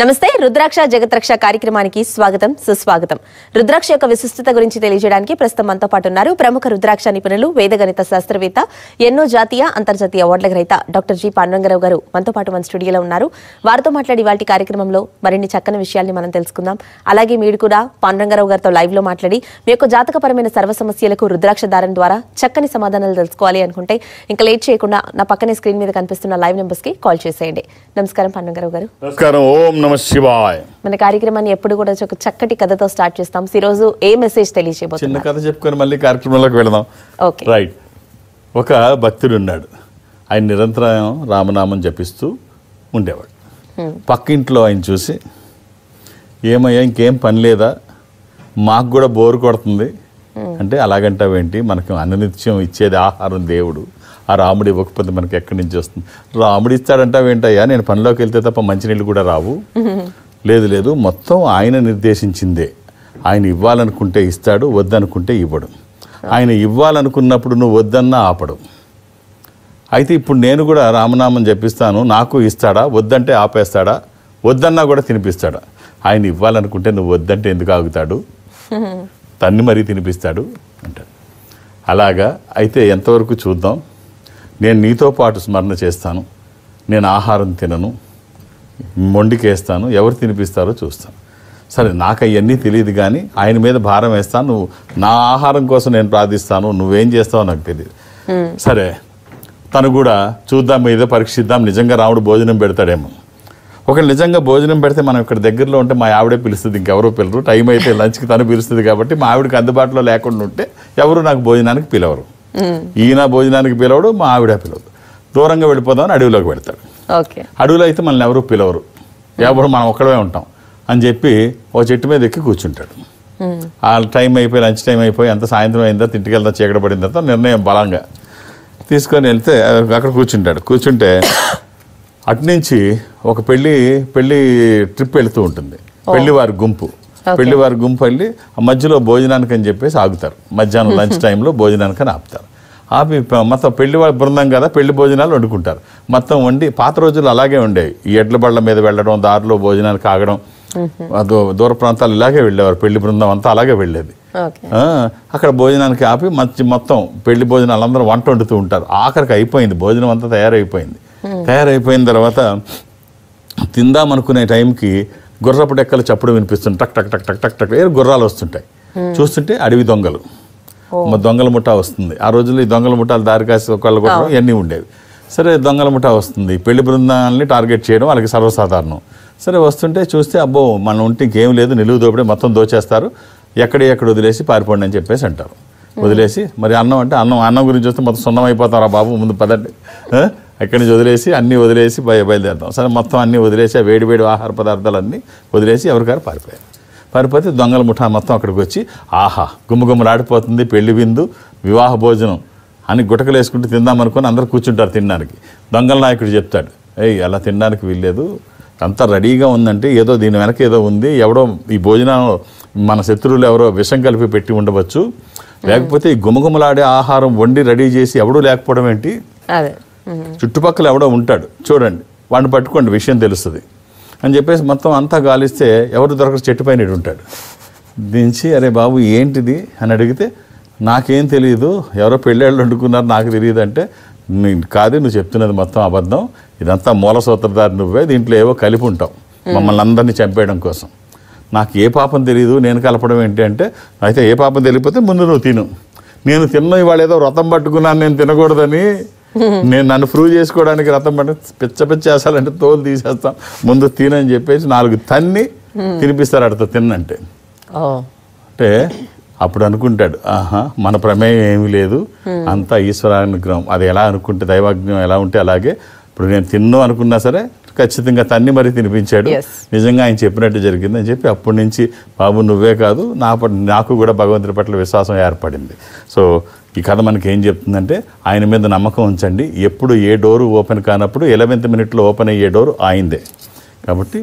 నమస్తే రుద్రాక్ష జగత్రక్ష కార్యక్రమానికి స్వాగతం సుస్వాగతం. రుద్రాక్ష యొక్క విశిష్టత గురించి తెలియజేయడానికి ప్రస్తుతం మనతో పాటు ఉన్నారు ప్రముఖ రుద్రాక్ష నిపుణులు, వేదగణిత శాస్త్రవేత్త, ఎన్నో జాతీయ అంతర్జాతీయ అవార్డుల గ్రహీత డాక్టర్ జి పాండురంగారావు గారు మనతో పాటు మన స్టూడియోలో ఉన్నారు. వారితో మాట్లాడి వాటి కార్యక్రమంలో మరిన్ని చక్కని విషయాల్ని మనం తెలుసుకుందాం. అలాగే మీరు కూడా పాండురంగారావు గారితో లైవ్ లో మాట్లాడి మీ యొక్క జాతకపరమైన సర్వ సమస్యలకు రుద్రాక్ష దారం ద్వారా చక్కని సమాధానాలు తెలుసుకోవాలి అనుకుంటే ఇంకా లేట్ చేయకుండా నా పక్కనే స్క్రీన్ మీద కనిపిస్తున్న లైవ్ నెంబర్స్ కి కాల్ చేసేయండి. నమస్కారం పాండురంగారావు గారు. నమస్కారం. ఓం నమః శివాయ. మన కార్యక్రమాన్ని ఎప్పుడు కూడా ఒక చక్కటి కథతో స్టార్ట్ చేస్తాం. ఈ రోజు ఏ మెసేజ్ తెలియజేయబోతున్నారు? చిన్న కథ చెప్పుకొని మళ్ళీ కార్యక్రమంలోకి వెళదాం. Okay, right. ఒక భక్తుడు ఉన్నాడు. ఆయన నిరంతరం రామనామం జపిస్తూ ఉండేవాడు. పక్కింట్లో ఆయన చూసి, ఏమయ్యా ఇంకేం పని లేదా, మాకు కూడా బోరు కొడుతుంది అంటే, అలాగంటావేంటి, మనకు అన్ననిత్యం ఇచ్చేది ఆహారం దేవుడు, ఆ రాముడు ఇవ్వకపోతే మనకి ఎక్కడి నుంచి వస్తుంది, రాముడు ఇస్తాడంటావేంటయ్యా, నేను పనిలోకి వెళ్తే తప్ప మంచినీళ్ళు కూడా రావు. లేదు లేదు, మొత్తం ఆయన నిర్దేశించిందే. ఆయన ఇవ్వాలనుకుంటే ఇస్తాడు, వద్దనుకుంటే ఇవ్వడు. ఆయన ఇవ్వాలనుకున్నప్పుడు నువ్వు వద్దన్నా ఆపడు. అయితే ఇప్పుడు నేను కూడా రామనామం జపిస్తాను, నాకు ఇస్తాడా, వద్దంటే ఆపేస్తాడా, వద్దన్నా కూడా తినిపిస్తాడా? ఆయన ఇవ్వాలనుకుంటే నువ్వు వద్దంటే ఎందుకు ఆగుతాడు, తన్ని మరీ తినిపిస్తాడు అంటాడు. అలాగా అయితే ఎంతవరకు చూద్దాం. నేను నీతో పాటు స్మరణ చేస్తాను, నేను ఆహారం తినను, మొండికేస్తాను, ఎవరు తినిపిస్తారో చూస్తాను. సరే, నాకు అవన్నీ తెలియదు కానీ ఆయన మీద భారం వేస్తాను, నువ్వు నా ఆహారం కోసం నేను ప్రార్థిస్తాను, నువ్వేం చేస్తావో నాకు తెలియదు. సరే, తను కూడా చూద్దాం, ఏదో పరీక్షిద్దాం, నిజంగా రాముడు భోజనం పెడతాడేమో. ఒకళ్ళు నిజంగా భోజనం పెడితే మనం ఇక్కడ దగ్గరలో ఉంటే మా ఆవిడే పిలుస్తుంది, ఇంకెవరో పిలరు. టైం అయితే లంచ్కి తను పిలుస్తుంది కాబట్టి మా ఆవిడకి అందుబాటులో లేకుండా ఉంటే ఎవరు నాకు భోజనానికి పిలవరు. ఈయన భోజనానికి పిలవడు, మా ఆవిడ పిలవదు. దూరంగా వెళ్ళిపోదామని అడవిలోకి పెడతాడు. అడవిలో అయితే మనల్ని ఎవరు పిలవరు, ఎవరు మనం ఒక్కడమే ఉంటాం అని చెప్పి ఒక చెట్టు మీద ఎక్కి కూర్చుంటాడు. ఆ టైం అయిపోయి, లంచ్ టైం అయిపోయి, అంత సాయంత్రం అయిందా, తింటికి వెళ్తా, చీకటి పడిన తర్వాత నిర్ణయం బలంగా తీసుకొని వెళ్తే అక్కడ కూర్చుంటాడు. కూర్చుంటే అటునుంచి ఒక పెళ్లి ట్రిప్ వెళుతూ ఉంటుంది. పెళ్లివారి గుంపు వెళ్ళి ఆ మధ్యలో భోజనానికి అని చెప్పేసి ఆగుతారు. మధ్యాహ్నం లంచ్ టైంలో భోజనానికి అని ఆపుతారు. ఆపి మొత్తం పెళ్లివారి బృందం కదా, పెళ్లి భోజనాలు వండుకుంటారు. మొత్తం వండి, పాత రోజులు అలాగే ఉండేవి. ఈ ఎడ్ల బళ్ళ మీద వెళ్ళడం, దారిలో భోజనానికి ఆగడం, దూర ప్రాంతాలు ఇలాగే వెళ్ళేవారు. పెళ్లి బృందం అంతా అలాగే వెళ్ళేది. అక్కడ భోజనానికి ఆపి మొత్తం పెళ్లి భోజనాలు అందరూ వంట వండుతూ ఉంటారు. ఆఖరికి అయిపోయింది, భోజనం అంతా తయారైపోయిన తర్వాత తిందామనుకునే టైంకి గుర్రపు డెక్కలు చప్పుడు వినిపిస్తుంది. టక్ టక్ టక్ టక్ టక్ టక్ గుర్రాలు వస్తుంటాయి. చూస్తుంటే అడవి దొంగలు, దొంగల ముఠా వస్తుంది. ఆ రోజుల్లో ఈ దొంగల ముఠాలు దారి కాసి ఒకళ్ళు కొట్టడం ఇవన్నీ ఉండేవి. సరే, దొంగల ముఠా వస్తుంది. పెళ్లి బృందాలని టార్గెట్ చేయడం వాళ్ళకి సర్వసాధారణం. సరే, వస్తుంటే చూస్తే అబ్బో మన ఉంటే ఇంకేం లేదు, నిలువు దోపిడే, మొత్తం దోచేస్తారు, ఎక్కడ వదిలేసి పారిపోండి అని చెప్పేసి అంటారు. వదిలేసి మరి అన్నం అంటే అన్నం గురించి వస్తే మొత్తం సున్నం అయిపోతారా బాబు, ముందు పదండి, ఎక్కడి నుంచి వదిలేసి అన్నీ వదిలేసి బయలుదేరుతాం. సరే, మొత్తం అన్నీ వదిలేసి ఆ వేడి ఆహార పదార్థాలన్నీ వదిలేసి ఎవరికారు పారిపోతే దొంగల ముఠా మొత్తం అక్కడికి వచ్చి, ఆహా గుమ్మగుమ్మలాడిపోతుంది, పెళ్లి విందు, వివాహ భోజనం అని గుటకలు వేసుకుంటూ తిందామనుకొని అందరూ కూర్చుంటారు తినడానికి. దొంగల నాయకుడు చెప్తాడు, అలా తినడానికి వీల్లేదు, అంతా రెడీగా ఉందంటే ఏదో దీని వెనక ఏదో ఉంది, ఎవడో ఈ భోజనం మన శత్రువులు ఎవరో విషం కలిపి పెట్టి ఉండవచ్చు, లేకపోతే ఈ గుమగుమలాడే ఆహారం వండి రెడీ చేసి ఎవడూ లేకపోవడం ఏంటి, చుట్టుపక్కల ఎవడో ఉంటాడు చూడండి, వాడిని పట్టుకోండి, విషయం తెలుస్తుంది అని చెప్పేసి మొత్తం అంతా గాలిస్తే ఎవరు దొరకరు, చెట్టు పైన ఉంటాడు. దించి, అరే బాబు ఏంటిది అని అడిగితే, నాకేం తెలియదు, ఎవరో పెళ్ళేళ్ళు వండుకున్నారు, నాకు తెలియదు అంటే, కాదు నువ్వు చెప్తున్నది మొత్తం అబద్ధం, ఇదంతా మూల సూత్రధారి నువ్వే, దీంట్లో ఏవో కలిపి ఉంటావు మమ్మల్ని అందరినీ చంపేయడం కోసం. నాకు ఏ పాపం తెలియదు, నేను కలపడం ఏంటి అంటే, అయితే ఏ పాపం తెలియకపోతే ముందు నువ్వు తిను, నేను తిన్న ఇవాళ ఏదో వ్రతం పట్టుకున్నాను నేను తినకూడదని, నేను నన్ను ప్రూవ్ చేసుకోవడానికి వ్రతం పట్టు పిచ్చ చేసాలంటే తోలు తీసేస్తాం, ముందు తినని చెప్పేసి 4 తన్ని తినిపిస్తారు అడతా తిన్నంటే. అంటే అప్పుడు అనుకుంటాడు, ఆహా మన ప్రమేయం ఏమీ లేదు, అంతా ఈశ్వరానుగ్రహం, అది ఎలా అనుకుంటే దైవాగ్నం ఎలా ఉంటే అలాగే. ఇప్పుడు నేను తిన్ను అనుకున్నా సరే ఖచ్చితంగా తన్ని మరీ తినిపించాడు, నిజంగా ఆయన చెప్పినట్టు జరిగింది అని చెప్పి అప్పటి నుంచి బాబు నువ్వే కాదు నాకు కూడా భగవంతుడి పట్ల విశ్వాసం ఏర్పడింది. సో ఈ కథ మనకి ఏం చెప్తుందంటే, ఆయన మీద నమ్మకం ఉంచండి, ఎప్పుడు ఏ డోరు ఓపెన్ కానప్పుడు 11th మినిట్లో ఓపెన్ అయ్యే డోరు ఆయిందే, కాబట్టి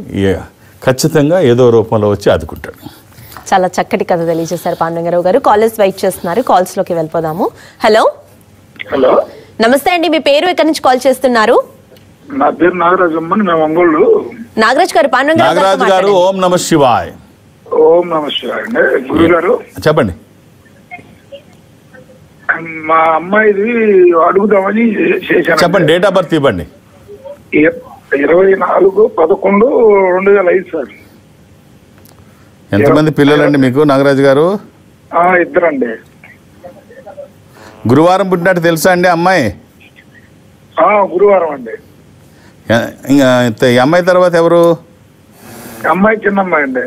ఖచ్చితంగా ఏదో రూపంలో వచ్చి ఆదుకుంటాడు. చాలా చక్కటి కథ తెలియజేశారు పాండురంగారావు గారు. కాలర్స్ వెయిట్ చేస్తున్నారు, కాల్స్ లోకి వెళ్ళిపోదాము. హలో, నమస్తే అండి, మీ పేరు ఎక్కడి నుంచి కాల్ చేస్తున్నారు? నా పేరు నాగరాజమ్మ, మేము ఒంగోలు. నాగరాజ్ గారు నాగరాజు గారు ఓం నమ శివాయ్. ఓం నమ శివాయ అండి. గురువు గారు చెప్పండి. మా అమ్మాయిది అడుగుదామని చేశాను. చెప్పండి, డేట్ ఆఫ్ బర్త్ ఇవ్వండి. 24/11/2005 సార్. ఎంతమంది పిల్లలండి మీకు నాగరాజు గారు? ఇద్దరండి. గురువారం పుట్టినట్టు తెలుసా అండి అమ్మాయి? గురువారం అండి. ఇంకా ఈ అమ్మాయి తర్వాత ఎవరు? అమ్మాయి చిన్న అమ్మాయి అండి.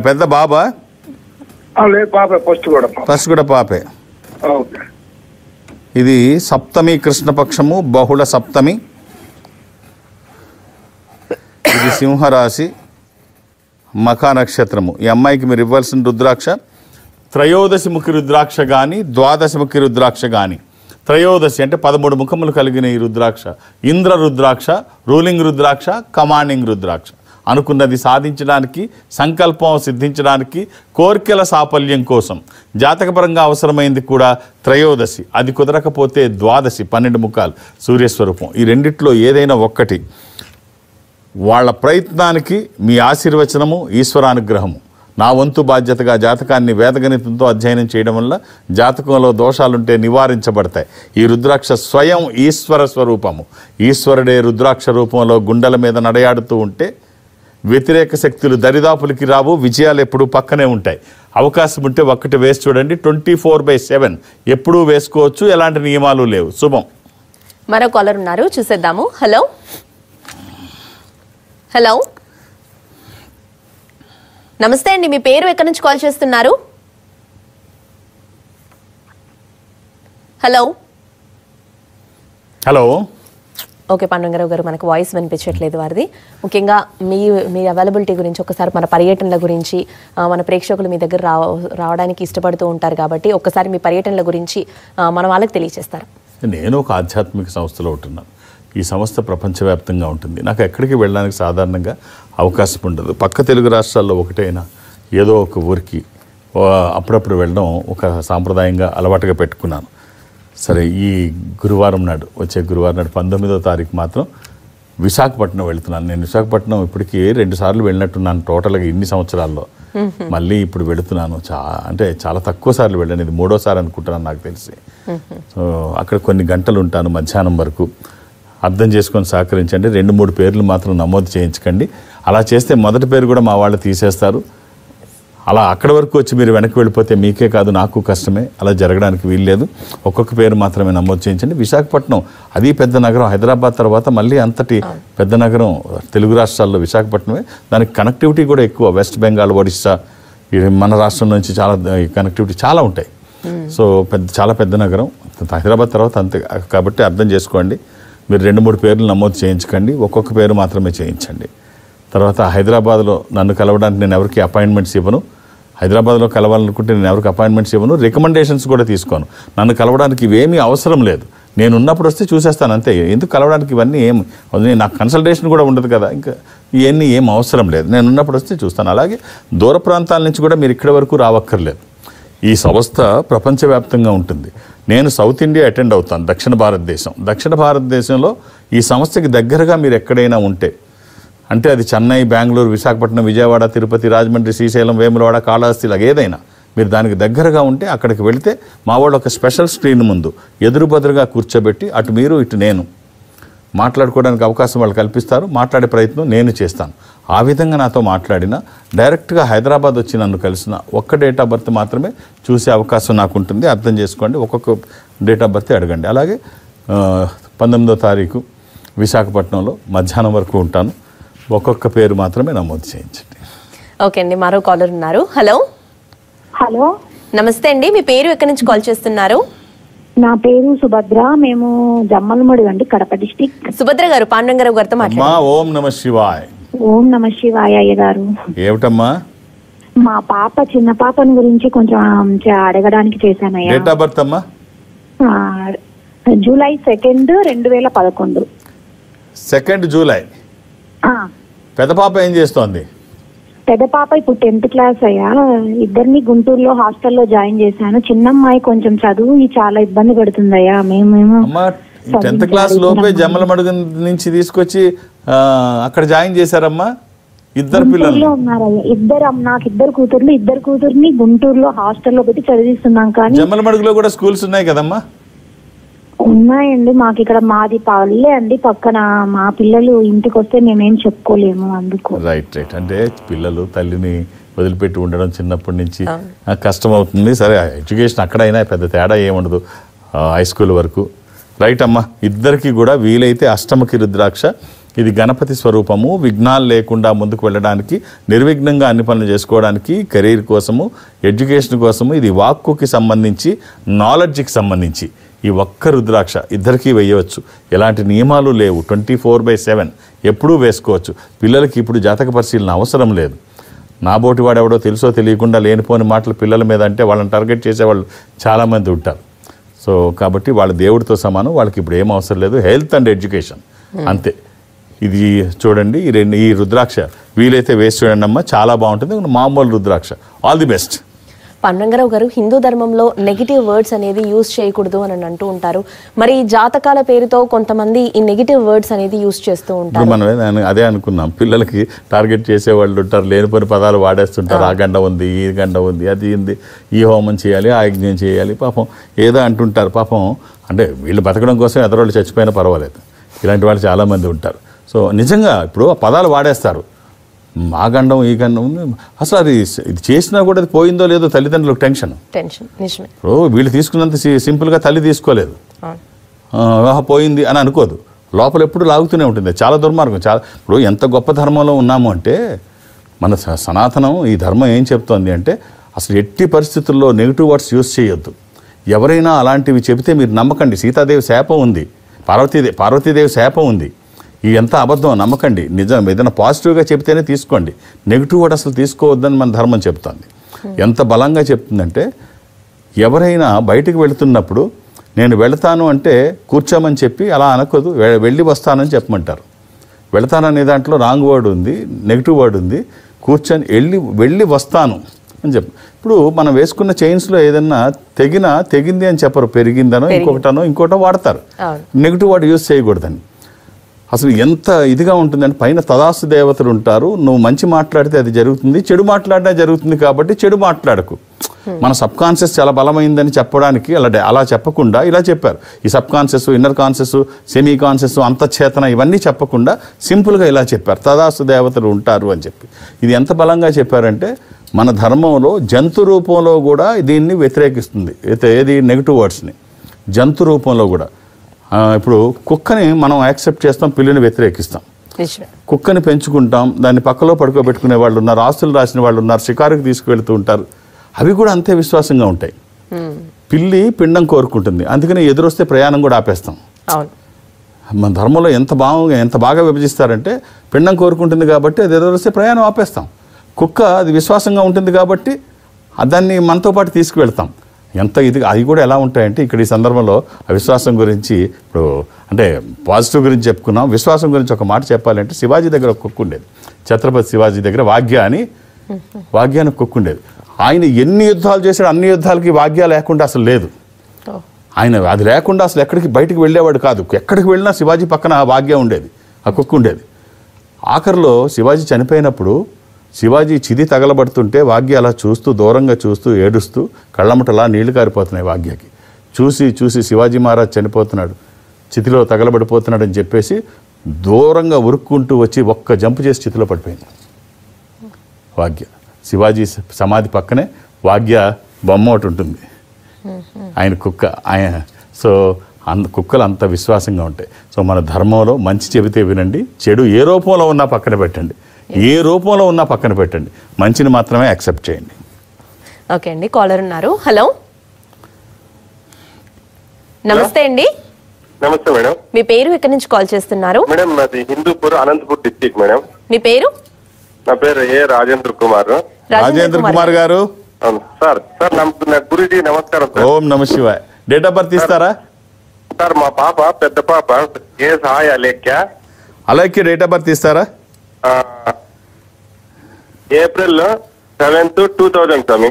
పెద్ద బాబా? లేదు, పాపే. ఫస్ట్ కూడా పాపే. ఓకే. ఇది సప్తమి కృష్ణపక్షము, బహుళ సప్తమి. ఇది సింహరాశి, మఖా నక్షత్రము. ఈ అమ్మాయికి మీరు ఇవ్వాల్సిన రుద్రాక్ష త్రయోదశి ముఖి రుద్రాక్ష కానీ, ద్వాదశి ముఖి రుద్రాక్ష కానీ. త్రయోదశి అంటే 13 ముఖములు కలిగిన ఈ రుద్రాక్ష ఇంద్ర రుద్రాక్ష, రూలింగ్ రుద్రాక్ష, కమాండింగ్ రుద్రాక్ష. అనుకున్నది సాధించడానికి, సంకల్పం సిద్ధించడానికి, కోరికల సాఫల్యం కోసం జాతకపరంగా అవసరమైంది కూడా త్రయోదశి. అది కుదరకపోతే ద్వాదశి, 12 ముఖాలు సూర్యస్వరూపం. ఈ రెండిట్లో ఏదైనా ఒక్కటి. వాళ్ళ ప్రయత్నానికి మీ ఆశీర్వచనము, ఈశ్వరానుగ్రహము. నా వంతు బాధ్యతగా జాతకాన్ని వేదగణితంతో అధ్యయనం చేయడం వల్ల జాతకంలో దోషాలుంటే నివారించబడతాయి. ఈ రుద్రాక్ష స్వయం ఈశ్వర స్వరూపము. ఈశ్వరుడే రుద్రాక్ష రూపంలో గుండెల మీద నడయాడుతూ ఉంటే వ్యతిరేక శక్తులు దరిదాపులకి రావు, విజయాలు ఎప్పుడూ పక్కనే ఉంటాయి. అవకాశం ఉంటే ఒక్కటి వేసి చూడండి. 24/7 ఎప్పుడూ వేసుకోవచ్చు, ఎలాంటి నియమాలు లేవు. శుభం. మరో కాలర్ ఉన్నారు, చూసేద్దాము. హలో హలో నమస్తే అండి, మీ పేరు ఎక్కడి నుంచి కాల్ చేస్తున్నారు? Hello hello. ఓకే, పాండురంగారావు గారు, మనకు వాయిస్ వినిపించట్లేదు వారిది. ముఖ్యంగా మీ అవైలబిలిటీ గురించి ఒకసారి, మన పర్యటనల గురించి, మన ప్రేక్షకులు మీ దగ్గర రావడానికి ఇష్టపడుతూ ఉంటారు కాబట్టి ఒక్కసారి మీ పర్యటనల గురించి మన వాళ్ళకి తెలియజేస్తారు. నేను ఒక ఆధ్యాత్మిక సంస్థలో ఉంటున్నాను. ఈ సంస్థ ప్రపంచవ్యాప్తంగా ఉంటుంది. నాకు ఎక్కడికి వెళ్ళడానికి సాధారణంగా అవకాశం ఉండదు. పక్క తెలుగు రాష్ట్రాల్లో ఒకటైనా ఏదో ఒక ఊరికి అప్పుడప్పుడు వెళ్ళడం ఒక సాంప్రదాయంగా అలవాటుగా పెట్టుకున్నాను. సరే, ఈ గురువారం నాడు, వచ్చే గురువారం నాడు 19వ తారీఖు మాత్రం విశాఖపట్నం వెళుతున్నాను. నేను విశాఖపట్నం ఇప్పటికీ 2 సార్లు వెళ్ళినట్టున్నాను టోటల్గా ఇన్ని సంవత్సరాల్లో. మళ్ళీ ఇప్పుడు వెళుతున్నాను. అంటే చాలా తక్కువ సార్లు వెళ్ళాను. ఇది 3వ సారి అనుకుంటున్నాను నాకు తెలిసి. సో అక్కడ కొన్ని గంటలు ఉంటాను, మధ్యాహ్నం వరకు. అర్థం చేసుకొని సహకరించండి. 2-3 పేర్లు మాత్రం నమోదు చేయించకండి. అలా చేస్తే మొదటి పేరు కూడా మా వాళ్ళు తీసేస్తారు. అలా అక్కడి వరకు వచ్చి మీరు వెనక్కి వెళ్ళిపోతే మీకే కాదు నాకు కష్టమే. అలా జరగడానికి వీల్లేదు. ఒక్కొక్క పేరు మాత్రమే నమోదు చేయించండి. విశాఖపట్నం అది పెద్ద నగరం. హైదరాబాద్ తర్వాత మళ్ళీ అంతటి పెద్ద నగరం తెలుగు రాష్ట్రాల్లో విశాఖపట్నమే. దానికి కనెక్టివిటీ కూడా ఎక్కువ. వెస్ట్ బెంగాల్, ఒడిస్సా, మన రాష్ట్రం నుంచి చాలా కనెక్టివిటీ చాలా ఉంటాయి. సో చాలా పెద్ద నగరం. హైదరాబాద్ తర్వాత అంతే. కాబట్టి అర్థం చేసుకోండి. మీరు 2-3 పేర్లు నమోదు చేయించకండి. ఒక్కొక్క పేరు మాత్రమే చేయించండి. తర్వాత హైదరాబాద్లో నన్ను కలవడానికి నేను ఎవరికి అపాయింట్మెంట్స్ ఇవ్వను. హైదరాబాద్లో కలవాలనుకుంటే నేను ఎవరికి అపాయింట్మెంట్స్ ఇవ్వను. రికమెండేషన్స్ కూడా తీసుకోను. నన్ను కలవడానికి ఇవేమీ అవసరం లేదు. నేను ఉన్నప్పుడు వస్తే చూసేస్తాను అంతే. ఎందుకు కలవడానికి ఇవన్నీ నాకు కన్సల్టేషన్ కూడా ఉండదు కదా. ఇంకా ఇవన్నీ ఏం అవసరం లేదు. నేను ఉన్నప్పుడు వస్తే చూస్తాను. అలాగే దూర ప్రాంతాల నుంచి కూడా మీరు ఇక్కడి వరకు రావక్కర్లేదు. ఈ సంస్థ ప్రపంచవ్యాప్తంగా ఉంటుంది. నేను సౌత్ ఇండియా అటెండ్ అవుతాను. దక్షిణ భారతదేశంలో ఈ సంస్థకి దగ్గరగా మీరు ఎక్కడైనా ఉంటే, అంటే అది చెన్నై, బెంగళూరు, విశాఖపట్నం, విజయవాడ, తిరుపతి, రాజమండ్రి, శ్రీశైలం, వేములవాడ, కాళహస్తి, ఇలాగ ఏదైనా మీరు దానికి దగ్గరగా ఉంటే అక్కడికి వెళితే మా వాళ్ళు ఒక స్పెషల్ స్క్రీన్ ముందు ఎదురుబదురుగా కూర్చోబెట్టి అటు మీరు ఇటు నేను మాట్లాడుకోవడానికి అవకాశం వాళ్ళు కల్పిస్తారు. మాట్లాడే ప్రయత్నం నేను చేస్తాను. ఆ విధంగా నాతో మాట్లాడినా, డైరెక్ట్గా హైదరాబాద్ వచ్చి నన్ను కలిసిన ఒక్క డేట్ ఆఫ్ బర్త్ మాత్రమే చూసే అవకాశం నాకు ఉంటుంది. అర్థం చేసుకోండి. ఒక్కొక్క డేట్ ఆఫ్ బర్త్ అడగండి. అలాగే 19వ తారీఖు విశాఖపట్నంలో మధ్యాహ్నం వరకు ఉంటాను. ఒక్కొక్క పేరు మాత్రమే నమోదు చేయించండి. ఓకే అండి, మరో కాలర్ ఉన్నారు. హలో హలో నమస్తే అండి, మీ పేరు ఎక్కడి నుంచి కాల్ చేస్తున్నారు? నా పేరు సుభద్ర. మేము జమ్మలమడు అండి, కడప డిస్టిక్. సుభద్ర గారు, పాండురంగారావు గారితో మాట్లాడండి. ఓం నమ శివాయ్. ఓం నమ శివాయ అయ్య గారు. ఏమిటమ్మా? మా పాప, చిన్న పాపని గురించి కొంచెం అడగడానికి చేశానయ్యా. డేట్ ఆఫ్ బర్త్ అమ్మా? జూలై 2, 2011. 2 జూలై. పెద్ద పాప ఏం చేస్తోంది? పెద్ద పాప ఇప్పుడు 10th క్లాస్ అయ్యా. ఇద్దరిని గుంటూరులో హాస్టల్లో జాయిన్ చేశాను. చిన్నమ్మాయి కొంచెం చదువు చాలా ఇబ్బంది పడుతుందయ్యా. అమ్మా 10th క్లాస్ లోపే జమ్మలమడుగు నుంచి తీసుకొచ్చి అక్కడ జాయిన్ చేశారమ్మా. ఇద్దరు పిల్లలు ఉన్నారయ్యా. నాకు ఇద్దరు కూతుర్ని గుంటూరులో హాస్టల్లో పెట్టి చదివిస్తున్నాం. కానీ జమ్మలమడుగులో కూడా స్కూల్స్ ఉన్నాయి కదమ్మా? ఉన్నాయండి. మాకు ఇక్కడ మాది పల్లె అండి పక్కన. మా పిల్లలు ఇంటికి వస్తే మేమేం చెప్పుకోలేము అందుకు. రైట్. అంటే పిల్లలు తల్లిని వదిలిపెట్టి ఉండడం చిన్నప్పటి నుంచి కష్టం అవుతుంది. సరే, ఎడ్యుకేషన్ అక్కడైనా పెద్ద తేడా ఏముండదు హై స్కూల్ వరకు. రైట్ అమ్మా. ఇద్దరికి కూడా వీలైతే అష్టముఖి రుద్రాక్ష, ఇది గణపతి స్వరూపము. విఘ్నాలు లేకుండా ముందుకు వెళ్ళడానికి, నిర్విఘ్నంగా అన్ని పనులు చేసుకోవడానికి, కెరీర్ కోసము, ఎడ్యుకేషన్ కోసము, ఇది వాక్కుకి సంబంధించి, నాలెడ్జ్కి సంబంధించి ఈ ఒక్క రుద్రాక్ష ఇద్దరికీ వేయవచ్చు. ఎలాంటి నియమాలు లేవు. 24/7 ఎప్పుడూ వేసుకోవచ్చు. పిల్లలకి ఇప్పుడు జాతక పరిశీలన అవసరం లేదు. నాబోటి వాడు ఎవడో తెలుసో తెలియకుండా లేనిపోని మాటలు పిల్లల మీద అంటే వాళ్ళని టార్గెట్ చేసేవాళ్ళు చాలామంది ఉంటారు. సో కాబట్టి వాళ్ళ దేవుడితో సమానం. వాళ్ళకి ఇప్పుడు ఏం అవసరం లేదు. హెల్త్ అండ్ ఎడ్యుకేషన్ అంతే. ఇది చూడండి, ఈ రుద్రాక్ష వీలైతే వేసి చూడండి అమ్మా, చాలా బాగుంటుంది. మామూలు రుద్రాక్ష. All the best. పాండురంగారావు గారు, హిందూ ధర్మంలో నెగిటివ్ వర్డ్స్ అనేది యూజ్ చేయకూడదు అని అంటూ ఉంటారు. మరి జాతకాల పేరుతో కొంతమంది ఈ నెగిటివ్ వర్డ్స్ అనేది యూజ్ చేస్తూ ఉంటారు. మనం అదే అనుకున్నాం, పిల్లలకి టార్గెట్ చేసేవాళ్ళు ఉంటారు, లేనిపోని పదాలు వాడేస్తుంటారు. ఆ గండ ఉంది, ఈ గండ ఉంది, అది ఉంది, ఈ హోమం చేయాలి, ఆ యజ్ఞం చేయాలి, పాపం ఏదో అంటుంటారు. పాపం అంటే వీళ్ళు బతకడం కోసం ఎదరోళ్ళు చచ్చిపోయినా పర్వాలేదు, ఇలాంటి వాళ్ళు చాలామంది ఉంటారు. సో నిజంగా ఇప్పుడు ఆ పదాలు వాడేస్తారు. ఆ గండం, ఈ గండం ఉంది. అసలు అది ఇది చేసినా కూడా అది పోయిందో లేదో తల్లిదండ్రులకు టెన్షన్. ఇప్పుడు వీళ్ళు తీసుకున్నంత సింపుల్గా తల్లి తీసుకోలేదు, పోయింది అని అనుకోదు. లోపల ఎప్పుడు లాగుతూనే ఉంటుంది. చాలా దుర్మార్గం. చాలా ఇప్పుడు ఎంత గొప్ప ధర్మంలో ఉన్నాము అంటే, మన సనాతనం ఈ ధర్మం ఏం చెప్తోంది అంటే, అసలు ఎట్టి పరిస్థితుల్లో నెగిటివ్ వర్డ్స్ యూజ్ చేయొద్దు. ఎవరైనా అలాంటివి చెబితే మీరు నమ్మకండి. సీతాదేవి శాపం ఉంది, పార్వతీదేవి శాపం ఉంది. ఇది ఎంత అబద్ధం, నమ్మకండి. నిజం ఏదైనా పాజిటివ్గా చెప్తేనే తీసుకోండి. నెగిటివ్ వర్డ్ అసలు తీసుకోవద్దని మన ధర్మం చెప్తుంది. ఎంత బలంగా చెప్తుందంటే, ఎవరైనా బయటికి వెళుతున్నప్పుడు నేను వెళతాను అంటే కూర్చోమని చెప్పి అలా అనకూడదు, వెళ్ళి వస్తానని చెప్పమంటారు. వెళతాననే దాంట్లో రాంగ్ వర్డ్ ఉంది, నెగిటివ్ వర్డ్ ఉంది. కూర్చొని వెళ్ళి వస్తాను అని చెప్పి. ఇప్పుడు మనం వేసుకున్న చైన్స్లో ఏదన్నా తెగింది అని చెప్పరు, పెరిగిందనో ఇంకోటో వాడతారు. నెగిటివ్ వర్డ్ యూజ్ చేయకూడదని. అసలు ఎంత ఇదిగా ఉంటుందంటే, పైన తదాస్తు దేవతలు ఉంటారు. నువ్వు మంచి మాట్లాడితే అది జరుగుతుంది, చెడు మాట్లాడినా జరుగుతుంది. కాబట్టి చెడు మాట్లాడకు. మన సబ్ కాన్షియస్ చాలా బలమైందని చెప్పడానికి అలా చెప్పకుండా ఇలా చెప్పారు. ఈ subconscious, inner conscious, semi conscious, అంతఃచేతన ఇవన్నీ చెప్పకుండా సింపుల్గా ఇలా చెప్పారు, తదాస్తు దేవతలు ఉంటారు అని చెప్పి. ఇది ఎంత బలంగా చెప్పారంటే, మన ధర్మంలో జంతు రూపంలో కూడా దీన్ని వ్యతిరేకిస్తుంది. ఏది నెగిటివ్ వర్డ్స్ని జంతు రూపంలో కూడా. ఇప్పుడు కుక్కని మనం యాక్సెప్ట్ చేస్తాం, పిల్లిని వ్యతిరేకిస్తాం. కుక్కని పెంచుకుంటాం, దాన్ని పక్కలో పడుకోబెట్టుకునే వాళ్ళు ఉన్నారు, ఆస్తులు రాసిన వాళ్ళు ఉన్నారు, షికారుకి తీసుకువెళ్తూ ఉంటారు. అవి కూడా అంతే విశ్వాసంగా ఉంటాయి. పిల్లి పిండం కోరుకుంటుంది, అందుకని ఎదురొస్తే ప్రయాణం కూడా ఆపేస్తాం. మన ధర్మంలో ఎంత బాగా విభజిస్తారంటే, పిండం కోరుకుంటుంది కాబట్టి అది ఎదురొస్తే ప్రయాణం ఆపేస్తాం. కుక్క అది విశ్వాసంగా ఉంటుంది కాబట్టి దాన్ని మనతో పాటు తీసుకువెళ్తాం. ఎంత ఇది అది కూడా ఎలా ఉంటాయంటే, ఇక్కడ ఈ సందర్భంలో అవిశ్వాసం గురించి ఇప్పుడు అంటే పాజిటివ్ గురించి చెప్పుకున్నాం. విశ్వాసం గురించి ఒక మాట చెప్పాలంటే, శివాజీ దగ్గర ఒక కుక్క ఉండేది. ఛత్రపతి శివాజీ దగ్గర వాగ్య అని కుక్క ఉండేది. ఆయన ఎన్ని యుద్ధాలు చేశాడు, అన్ని యుద్ధాలకి వాగ్య లేకుండా అసలు లేదు. ఆయన అది లేకుండా అసలు ఎక్కడికి బయటికి వెళ్ళేవాడు కాదు. ఎక్కడికి వెళ్ళినా శివాజీ పక్కన ఆ వాగ్య ఉండేది, ఆ కుక్క ఉండేది. ఆఖరిలో శివాజీ చనిపోయినప్పుడు శివాజీ చిది తగలబడుతుంటే వాగ్య అలా చూస్తూ, దూరంగా చూస్తూ, ఏడుస్తూ, కళ్ళమటలా నీళ్లు కారిపోతున్నాయి వాగ్యకి. చూసి శివాజీ మహారాజ్ చనిపోతున్నాడు, చితిలో తగలబడిపోతున్నాడు అని చెప్పేసి దూరంగా ఉరుక్కుంటూ వచ్చి ఒక్క జంపు చేసి చితిలో పడిపోయింది వాగ్య. శివాజీ సమాధి పక్కనే వాగ్య బొమ్మ ఒకటి ఉంటుంది, ఆయన కుక్క. సో కుక్కలు అంత విశ్వాసంగా ఉంటాయి. సో మన ధర్మంలో మంచి చెబితే వినండి, చెడు ఏ రూపంలో ఉన్నా పక్కన పెట్టండి, ఏ రూపంలో ఉన్నా పక్కన పెట్టండి, మంచిని మాత్రమే యాక్సెప్ట్ చేయండి. ఓకే అండి, కాలర్ ఉన్నారు. హలో, నమస్తే అండి. నమస్తే మేడం. మీ పేరు, ఎక్కడి నుంచి కాల్ చేస్తున్నారు? మేడం నాది హిందూపూర్, అనంతపూర్ డిస్ట్రిక్ట్ మేడం. మీ పేరు? నా పేరు రాజేంద్ర కుమార్. రాజేంద్ర కుమార్ గారు. అవును సార్. గురుజీ నమస్కారం సార్. ఓం నమ శివాయ. డేట్ ఆఫ్ బర్త్ ఇస్తారా సార్? మా పాప, పెద్ద పాప సహాయ అలాగే డేట్ ఆఫ్ బర్త్ ఇస్తారా? April 7th, 2000 స్వామి.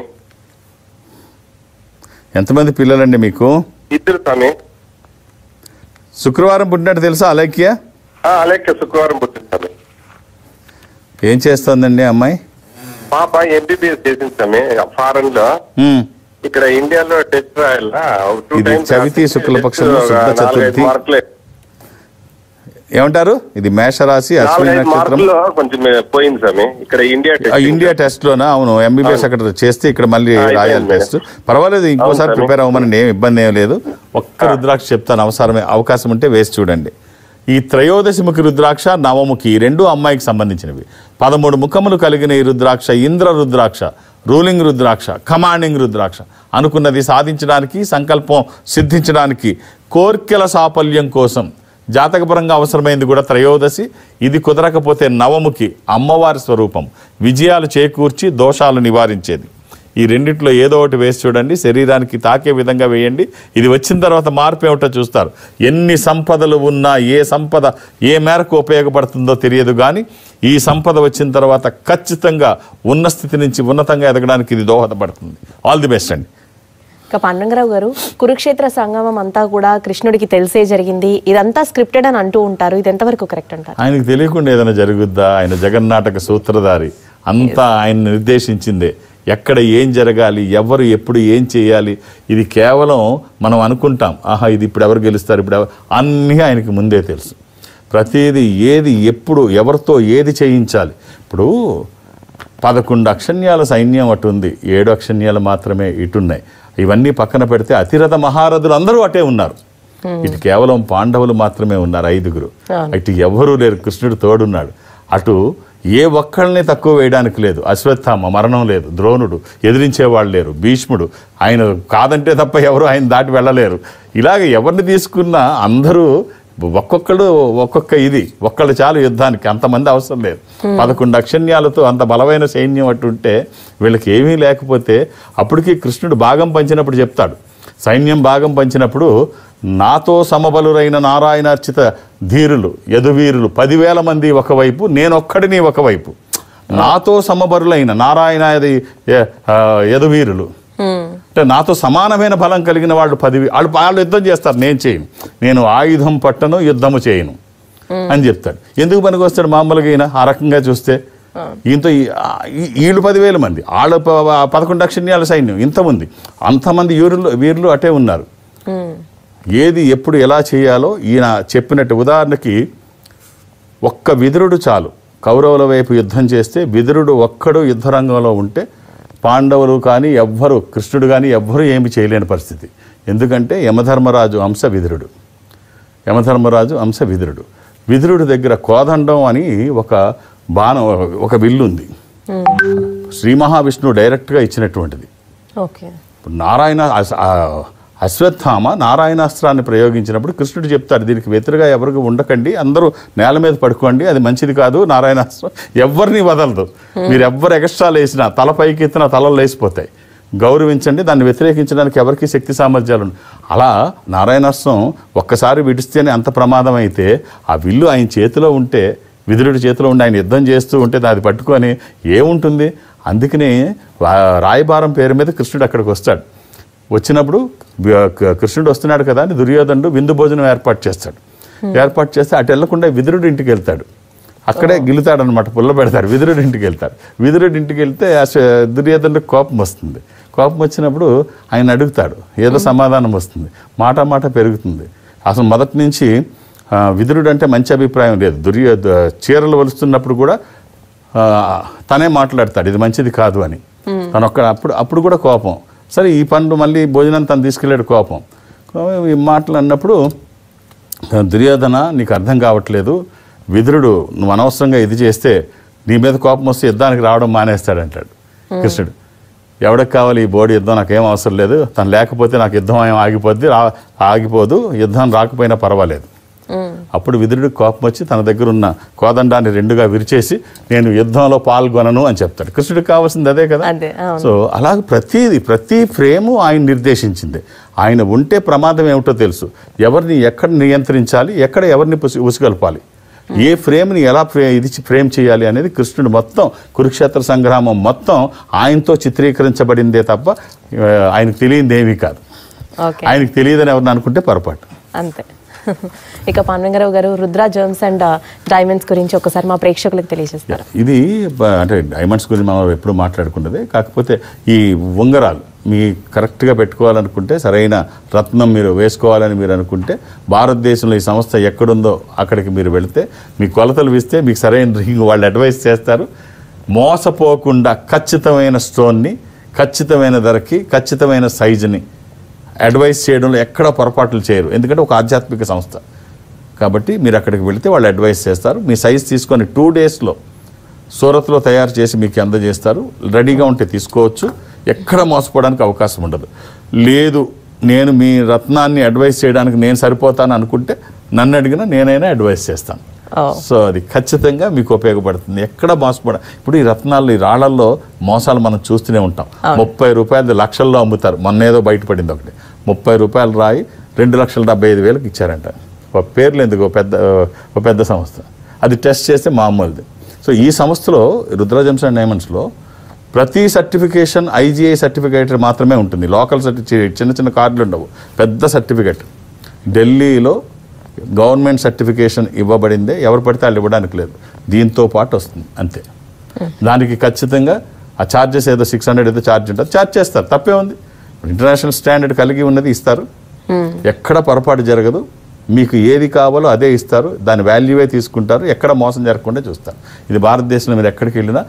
ఎంతమంది పిల్లలండి మీకు? ఇద్దరు స్వామి. శుక్రవారం పుట్టినట్టు తెలుసా అలేఖ్య? అలేఖ్య శుక్రవారం పుట్టింది స్వామి. ఏం చేస్తోందండి అమ్మాయి? పాప ఎంబీబీఎస్ చేసింది స్వామి ఫారెన్ లో. ఇక్కడ ఇండియాలో టెస్ట్ రాయాలా ఇది చవితి శుక్లపక్షం శుద్ధ చతుర్థి. ఏమంటారు? ఇది మేషరాశి అశ్విని నక్షత్రం. కొంచెం పోయింది స్వామి. ఇక్కడ ఇండియా టెస్ట్ లోనా? అవును, ఎంబీబీఎస్ అక్కడ చేస్తే ఇక్కడ మళ్ళీ రాయాలి టెస్ట్. పర్వాలేదు, ఇంకోసారి ప్రిపేర్ అవ్వమని ఏం ఇబ్బంది ఏం లేదు. ఒక్క రుద్రాక్ష చెప్తాను, అవకాశం ఉంటే వేసి చూడండి. ఈ త్రయోదశిముఖి రుద్రాక్ష, నవముఖి రెండు అమ్మాయికి సంబంధించినవి. 13 ముఖములు కలిగిన ఈ రుద్రాక్ష ఇంద్ర రుద్రాక్ష, రూలింగ్ రుద్రాక్ష, కమాండింగ్ రుద్రాక్ష. అనుకున్నది సాధించడానికి, సంకల్పం సిద్ధించడానికి, కోర్కెల సాఫల్యం కోసం జాతకపరంగా అవసరమైంది కూడా త్రయోదశి. ఇది కుదరకపోతే నవముఖి, అమ్మవారి స్వరూపం, విజయాలు చేకూర్చి దోషాలు నివారించేది. ఈ రెండిట్లో ఏదో ఒకటి వేసి చూడండి, శరీరానికి తాకే విధంగా వేయండి. ఇది వచ్చిన తర్వాత మార్పు ఏమిటో చూస్తారు. ఎన్ని సంపదలు ఉన్నా ఏ సంపద ఏ మేరకు ఉపయోగపడుతుందో తెలియదు, కానీ ఈ సంపద వచ్చిన తర్వాత ఖచ్చితంగా ఉన్న స్థితి నుంచి ఉన్నతంగా ఎదగడానికి ఇది దోహదపడుతుంది. ఆల్ ది బెస్ట్ అండి. ఇక పాండురంగరావు గారు, కురుక్షేత్ర సంగమం అంతా కూడా కృష్ణుడికి తెలిసే జరిగింది, ఇదంతా స్క్రిప్టెడ్ అని అంటూ ఉంటారు, ఇది ఎంతవరకు కరెక్ట్ అంటారు? ఆయనకు తెలియకుండా ఏదైనా జరుగుద్దా? ఆయన జగన్నాటక సూత్రధారి, అంతా ఆయన నిర్దేశించిందే. ఎక్కడ ఏం జరగాలి, ఎవరు ఎప్పుడు ఏం చేయాలి, ఇది కేవలం మనం అనుకుంటాం, ఆహా ఇది ఇప్పుడు ఎవరు గెలుస్తారు, ఇప్పుడు అన్నీ ఆయనకి ముందే తెలుసు. ప్రతిదీ ఏది ఎప్పుడు ఎవరితో ఏది చేయించాలి. ఇప్పుడు 11 అక్షన్యాల సైన్యం అటు ఉంది, 7 అక్షన్యాలు మాత్రమే ఇటున్నాయి. ఇవన్నీ పక్కన పెడితే అతిరథ మహారథులు అందరూ అటే ఉన్నారు. ఇటు కేవలం పాండవులు మాత్రమే ఉన్నారు, 5గురు. ఇటు ఎవరూ లేరు, కృష్ణుడు తోడున్నాడు. అటు ఏ ఒక్కళ్ళని తక్కువ వేయడానికి లేదు. అశ్వత్థామ మరణం లేదు, ద్రోణుడు ఎదిరించేవాళ్ళు లేరు, భీష్ముడు ఆయన కాదంటే తప్ప ఎవరు ఆయన దాటి వెళ్ళలేరు. ఇలాగ ఎవరిని తీసుకున్నా అందరూ ఒక్కొక్కళ్ళు చాలు యుద్ధానికి, అంతమంది అవసరం లేదు. 11 అక్షన్యాలతో అంత బలమైన సైన్యం అటుంటే వీళ్ళకి ఏమీ లేకపోతే అప్పటికి కృష్ణుడు భాగం పంచినప్పుడు చెప్తాడు, సైన్యం భాగం పంచినప్పుడు నాతో సమబలురైన నారాయణార్చిత ధీరులు యదువీరులు 10,000 మంది ఒకవైపు, నేనొక్కడిని ఒకవైపు. నాతో సమబరులైన నారాయణ యదువీరులు అంటే నాతో సమానమైన బలం కలిగిన వాళ్ళు 10,000 వాళ్ళు యుద్ధం చేస్తారు, నేను చేయను, నేను ఆయుధం పట్టను, యుద్ధము చేయను అని చెప్తాడు. ఎందుకు పనికి వస్తాడు మామూలుగా ఈయన? ఆ రకంగా చూస్తే ఈయనతో వీళ్ళు 10,000 మంది, వాళ్ళు 11 అక్షన్యాల సైన్యం ఇంతమంది, అంతమంది వీరులు అటే ఉన్నారు. ఏది ఎప్పుడు ఎలా చేయాలో ఈయన చెప్పినట్టు. ఉదాహరణకి ఒక్క విదురుడు చాలు, కౌరవుల వైపు యుద్ధం చేస్తే విదురుడు ఒక్కడు యుద్ధరంగంలో ఉంటే పాండవులు కానీ ఎవ్వరు, కృష్ణుడు కానీ ఎవ్వరూ ఏమి చేయలేని పరిస్థితి. ఎందుకంటే యమధర్మరాజు అంశ విదురుడు. విదురుడి దగ్గర కోదండం అని ఒక బాణం, ఒక విల్లు ఉంది, శ్రీ మహావిష్ణువు డైరెక్ట్గా ఇచ్చినటువంటిది. అశ్వత్థామ నారాయణాస్త్రాన్ని ప్రయోగించినప్పుడు కృష్ణుడు చెప్తాడు, దీనికి వ్యతిరేగా ఎవరికి ఉండకండి, అందరూ నేల మీద పడుకోండి, అది మంచిది కాదు, నారాయణాస్త్రం ఎవరిని వదలదు, మీరు ఎవ్వరు ఎక్స్ట్రాలు వేసినా తల పైకి ఎత్తినా తలలు లేసిపోతాయి, గౌరవించండి, దాన్ని వ్యతిరేకించడానికి ఎవరికి శక్తి సామర్థ్యాలు ఉన్నాయి. అలా నారాయణాస్త్రం ఒక్కసారి విడిస్తేనే అంత ప్రమాదం అయితే, ఆ విల్లు ఆయన చేతిలో ఉంటే, విదురుడి చేతిలో ఉండి ఆయన యుద్ధం చేస్తూ ఉంటే అది పట్టుకొని ఏముంటుంది. అందుకనే రాయబారం పేరు మీద కృష్ణుడు అక్కడికి వస్తాడు. వచ్చినప్పుడు కృష్ణుడు వస్తున్నాడు కదా అని దుర్యోధనుడు విందు భోజనం ఏర్పాటు చేస్తాడు. ఏర్పాటు చేస్తే అటు వెళ్లకుండా విదురుడి ఇంటికి వెళ్తాడు, అక్కడే గిలుతాడనమాట, పుల్ల పెడతాడు, విదురుడి ఇంటికి వెళ్తాడు. విదురుడి ఇంటికి వెళ్తే దుర్యోధనుడికి కోపం వస్తుంది. కోపం వచ్చినప్పుడు ఆయన అడుగుతాడు, ఏదో సమాధానం వస్తుంది, మాట పెరుగుతుంది. అసలు మొదటి నుంచి విదురుడు అంటే మంచి అభిప్రాయం లేదు. చీరలు వలుస్తున్నప్పుడు కూడా తనే మాట్లాడతాడు, ఇది మంచిది కాదు అని. తను అప్పుడు కూడా కోపం. సరే ఈ పండు మళ్ళీ భోజనం తను తీసుకెళ్ళాడు, కోపం. ఈ మాటలు అన్నప్పుడు దుర్యోధన నీకు అర్థం కావట్లేదు, విదురుడు నువ్వు అనవసరంగా ఇది చేస్తే నీ మీద కోపం వస్తే యుద్ధానికి రావడం మానేస్తాడంటాడు కృష్ణుడు. ఎవడికి కావాలి ఈ బోడి యుద్ధం, నాకేం అవసరం లేదు, తను లేకపోతే నాకు యుద్ధం ఏం ఆగిపోదు, యుద్ధం రాకపోయినా పర్వాలేదు. అప్పుడు విదురుడికి కోపం వచ్చి తన దగ్గర ఉన్న కోదండాన్ని 2గా విరిచేసి నేను యుద్ధంలో పాల్గొనను అని చెప్తాడు. కృష్ణుడికి కావాల్సింది అదే కదా. సో అలాగే ప్రతి ఫ్రేము ఆయన నిర్దేశించింది. ఆయన ఉంటే ప్రమాదం ఏమిటో తెలుసు, ఎవరిని ఎక్కడ నియంత్రించాలి, ఎక్కడ ఎవరిని ఉసుగొల్పాలి, ఏ ఫ్రేమ్ని ఎలా ఫ్రేమ్ చేయాలి అనేది కృష్ణుడు మొత్తం కురుక్షేత్ర సంగ్రామం మొత్తం ఆయనతో చిత్రీకరించబడిందే తప్ప ఆయనకు తెలియనిది ఏమీ కాదు. ఆయనకు తెలియదని ఎవరిని అనుకుంటే పొరపాటు. అంతే. ఇక పాండురంగారావు గారు, రుద్ర జెమ్స్ అండ్ డైమండ్స్ గురించి ఒకసారి మా ప్రేక్షకులకు తెలియజేస్తారు. ఇది అంటే డైమండ్స్ గురించి మనం ఎప్పుడు మాట్లాడుకున్నదే. కాకపోతే ఈ ఉంగరాలు మీ కరెక్ట్గా పెట్టుకోవాలనుకుంటే, సరైన రత్నం మీరు వేసుకోవాలని మీరు అనుకుంటే, భారతదేశంలో ఈ సంస్థ ఎక్కడుందో అక్కడికి మీరు వెళితే మీ కొలతలు ఇస్తే మీకు సరైన రింగ్ వాళ్ళు అడ్వైస్ చేస్తారు. మోసపోకుండా ఖచ్చితమైన స్టోన్ని ఖచ్చితమైన ధరకి ఖచ్చితమైన సైజుని అడ్వైస్ చేయడంలో ఎక్కడ పొరపాట్లు చేయరు. ఎందుకంటే ఒక ఆధ్యాత్మిక సంస్థ కాబట్టి మీరు అక్కడికి వెళితే వాళ్ళు అడ్వైస్ చేస్తారు. మీ సైజ్ తీసుకొని 2 డేస్లో సూరత్లో తయారు చేసి మీకు అందజేస్తారు. రెడీగా ఉంటే తీసుకోవచ్చు. ఎక్కడ మోసపోవడానికి అవకాశం ఉండదు. లేదు నేను మీ రత్నాన్ని అడ్వైస్ చేయడానికి నేను సరిపోతాను అనుకుంటే నన్ను అడిగినా నేనైనా అడ్వైస్ చేస్తాను. సో అది ఖచ్చితంగా మీకు ఉపయోగపడుతుంది. ఎక్కడ మోసపడ ఇప్పుడు ఈ రత్నాలు, ఈ రాళ్లల్లో మోసాలు మనం చూస్తూనే ఉంటాం. 30 రూపాయలు లక్షల్లో అమ్ముతారు. మొన్నేదో బయటపడింది ఒకటి, 30 రూపాయలు రాయి 2,75,000 ఇచ్చారంట. ఒక పేర్లు ఎందుకు, ఒక పెద్ద సంస్థ. అది టెస్ట్ చేస్తే మామూలుది. సో ఈ సంస్థలో రుద్ర జెమ్స్ అండ్ డైమండ్స్లో ప్రతి సర్టిఫికేషన్ IGI సర్టిఫికేట్ మాత్రమే ఉంటుంది. లోకల్ చిన్న చిన్న కార్డులు ఉండవు. పెద్ద సర్టిఫికేట్ ఢిల్లీలో గవర్నమెంట్ సర్టిఫికేషన్ ఇవ్వబడిందే, ఎవరు పడితే వాళ్ళు ఇవ్వడానికి లేదు. దీంతో పాటు వస్తుంది అంతే. దానికి ఖచ్చితంగా ఆ ఛార్జెస్ ఏదో 600 ఏదో ఛార్జ్ ఉంటుంది, ఛార్జ్ చేస్తారు. తప్పే ఉంది. ఇంటర్నేషనల్ స్టాండర్డ్ కలిగి ఉన్నది ఇస్తారు. ఎక్కడ పొరపాటు జరగదు. మీకు ఏది కావాలో అదే ఇస్తారు. దాని వాల్యూవే తీసుకుంటారు. ఎక్కడ మోసం జరగకుండా చూస్తారు. ఇది భారతదేశంలో మీరు ఎక్కడికి వెళ్ళినా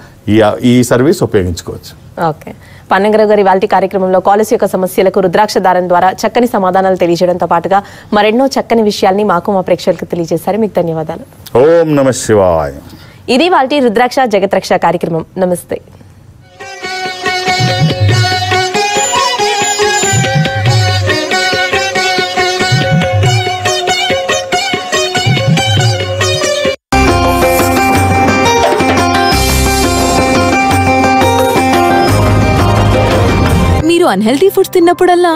ఈ సర్వీస్ ఉపయోగించుకోవచ్చు. ఓకే. పాండురంగారావు గారి ఇవాల్టి కార్యక్రమంలో కాలర్స్ యొక్క సమస్యలకు రుద్రాక్ష దారం ద్వారా చక్కని సమాధానాలు తెలియజేయడంతో పాటుగా మరెన్నో చక్కని విషయాల్ని మాకు మా ప్రేక్షకులకు తెలియజేశారు. మీకు ధన్యవాదాలు. ఓం నమః శివాయ. ఇది ఇవాల్టి రుద్రాక్ష జగత్రక్ష కార్యక్రమం. నమస్తే. మీరు అన్హెల్తీ ఫుడ్స్ తిన్నప్పుడల్లా